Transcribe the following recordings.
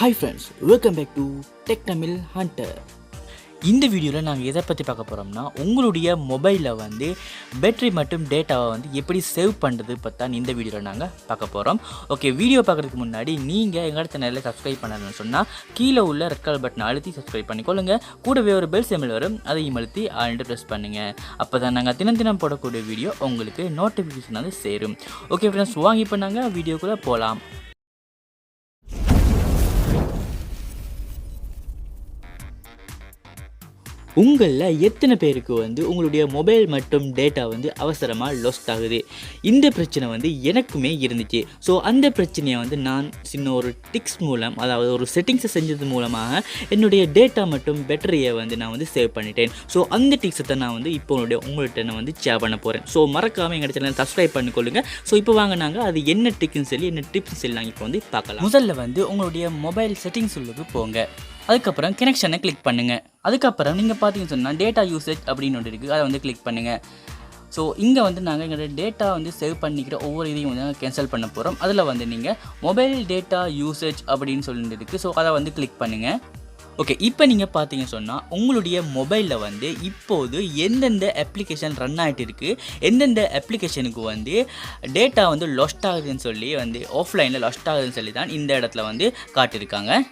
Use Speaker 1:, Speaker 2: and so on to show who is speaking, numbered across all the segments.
Speaker 1: Hi friends, welcome back to Techtamilhunter. இந்த வீடியோவில் நாங்கள் எதை பற்றி பார்க்க போகிறோம்னா உங்களுடைய மொபைலில் வந்து பேட்டரி மற்றும் டேட்டாவை வந்து எப்படி சேவ் பண்ணுறது பற்றி தான் இந்த வீடியோவில் நாங்கள் பார்க்க போகிறோம். ஓகே, வீடியோ பார்க்குறதுக்கு முன்னாடி நீங்கள் எங்கள் சேனலில் சப்ஸ்கிரைப் பண்ணணும்னு சொன்னால் கீழே உள்ள ரெட் கலர் பட்டனை அழுத்தி சப்ஸ்கிரைப் பண்ணிக்கொள்ளுங்க. கூடவே ஒரு பெல் சிம்பல் வரும், அதையும் அழுத்தி ஆல்ரெடி ப்ரெஸ் பண்ணுங்கள். அப்போ தான் நாங்கள் தினம் போடக்கூடிய வீடியோ உங்களுக்கு நோட்டிஃபிகேஷன் வந்து சேரும். ஓகே ஃப்ரெண்ட்ஸ், வாங்கி இப்போ நாங்கள் வீடியோக்குள்ளே போகலாம். உங்களில் எத்தனை பேருக்கு வந்து உங்களுடைய மொபைல் மற்றும் டேட்டா வந்து அவசரமாக லாஸ்ட் ஆகுது? இந்த பிரச்சனை வந்து எனக்குமே இருந்துச்சு. ஸோ அந்த பிரச்சனையை வந்து நான் சின்ன ஒரு டிக்ஸ் மூலம், அதாவது ஒரு செட்டிங்ஸை செஞ்சது மூலமாக என்னுடைய டேட்டா மற்றும் பேட்டரியை வந்து நான் வந்து சேவ் பண்ணிட்டேன். ஸோ அந்த டிக்ஸை தான் நான் வந்து இப்போ உங்கள்கிட்ட நான் வந்து ஷேர் பண்ண போகிறேன். ஸோ மறக்காமல் எங்கள் சேனல் சப்ஸ்கிரைப் பண்ணிக்கொள்ளுங்க. ஸோ இப்போ வாங்க நாங்கள் அது என்ன டிக்ஸ்னு சொல்லி என்ன டிப்ஸ் சொல்லி நாங்கள் இப்போ வந்து பார்க்கலாம். முதல்ல வந்து உங்களுடைய மொபைல் செட்டிங்ஸ் உள்ளது போங்க. அதுக்கப்புறம் கனெக்ஷனை கிளிக் பண்ணுங்கள். அதுக்கப்புறம் நீங்கள் பார்த்தீங்கன்னு சொன்னால் டேட்டா யூசேஜ் அப்படின்னு ஒன்று இருக்குது, அதை வந்து கிளிக் பண்ணுங்கள். ஸோ இங்கே வந்து நாங்கள் எங்களோட டேட்டா வந்து சேவ் பண்ணிக்கிற ஒவ்வொரு இதையும் வந்து நாங்கள் கேன்சல் பண்ண போகிறோம். அதில் வந்து நீங்கள் மொபைல் டேட்டா யூசேஜ் அப்படின்னு சொல்லிட்டு இருக்குது. ஸோ அதை வந்து கிளிக் பண்ணுங்கள். ஓகே, இப்போ நீங்கள் பார்த்தீங்கன்னு சொன்னால் உங்களுடைய மொபைலில் வந்து இப்போது எந்தெந்த அப்ளிகேஷன் ரன் ஆகிட்டு இருக்குது, எந்தெந்த அப்ளிகேஷனுக்கு வந்து டேட்டா வந்து லாஸ்ட் ஆகுதுன்னு சொல்லி வந்து ஆஃப்லைனில் லாஸ்ட் ஆகுதுன்னு சொல்லி தான் இந்த இடத்துல வந்து காட்டியிருக்காங்க.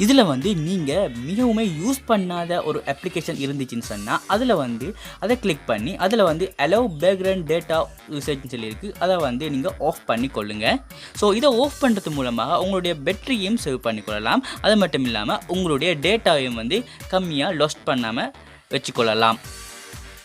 Speaker 1: இதில் வந்து நீங்கள் மிகவும் யூஸ் பண்ணாத ஒரு அப்ளிகேஷன் இருந்துச்சுன்னு சொன்னால் அதில் வந்து அதை கிளிக் பண்ணி அதில் வந்து அலோவ் பேக்ரவுண்ட் டேட்டா யூசேஜ்னு சொல்லியிருக்கு, அதை வந்து நீங்கள் ஆஃப் பண்ணி கொள்ளுங்கள். ஸோ இதை ஆஃப் பண்ணுறது மூலமாக உங்களுடைய பேட்டரியும் சேவ் பண்ணிக்கொள்ளலாம். அது மட்டும் இல்லாமல் உங்களுடைய டேட்டாவையும் வந்து கம்மியாக லாஸ்ட் பண்ணாமல் வச்சுக்கொள்ளலாம்.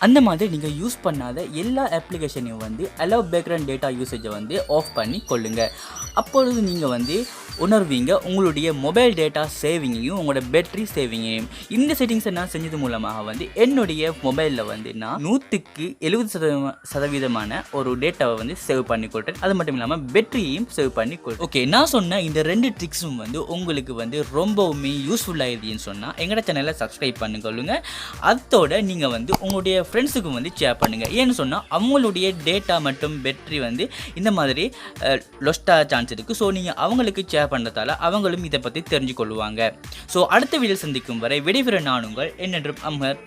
Speaker 1: அந்த மாதிரி நீங்கள் யூஸ் பண்ணாத எல்லா அப்ளிகேஷனையும் வந்து அலோவ் பேக்ரவுண்ட் டேட்டா யூசேஜை வந்து ஆஃப் பண்ணி கொள்ளுங்கள். அப்பொழுது நீங்கள் வந்து உணர்வீங்க உங்களுடைய மொபைல் டேட்டா சேவிங்கையும் உங்களோட பேட்டரி சேவிங்கையும். இந்த செட்டிங்ஸை நான் செஞ்சது மூலமாக வந்து என்னுடைய மொபைலில் வந்து நான் 100% ஒரு டேட்டாவை வந்து சேவ் பண்ணி கொள்கிறேன். அது மட்டும் இல்லாமல் பேட்டரியையும் சேவ் பண்ணி கொள்கிறேன். ஓகே, நான் சொன்ன இந்த 2 ட்ரிக்ஸும் வந்து உங்களுக்கு வந்து ரொம்பவுமே யூஸ்ஃபுல்லாக இருந்துன்னு சொன்னால் எங்களோட சேனலை சப்ஸ்கிரைப் பண்ணிக்கொள்ளுங்க. அதோட நீங்கள் வந்து உங்களுடைய ஃப்ரெண்ட்ஸுக்கும் வந்து ஷேர் பண்ணுங்கள். ஏன்னு சொன்னால் அவங்களுடைய டேட்டா மற்றும் பேட்டரி வந்து இந்த மாதிரி லொஸ்டாக சான்ஸ் இருக்குது. ஸோ நீங்கள் அவங்களுக்கு ஷேர் பண்ணுறதால அவங்களும் இதை பற்றி தெரிஞ்சு கொள்வாங்க. ஸோ அடுத்த வீடியோ சந்திக்கும் வரை விடைபெற நான் உங்கள் என்னென்றும் அமர்.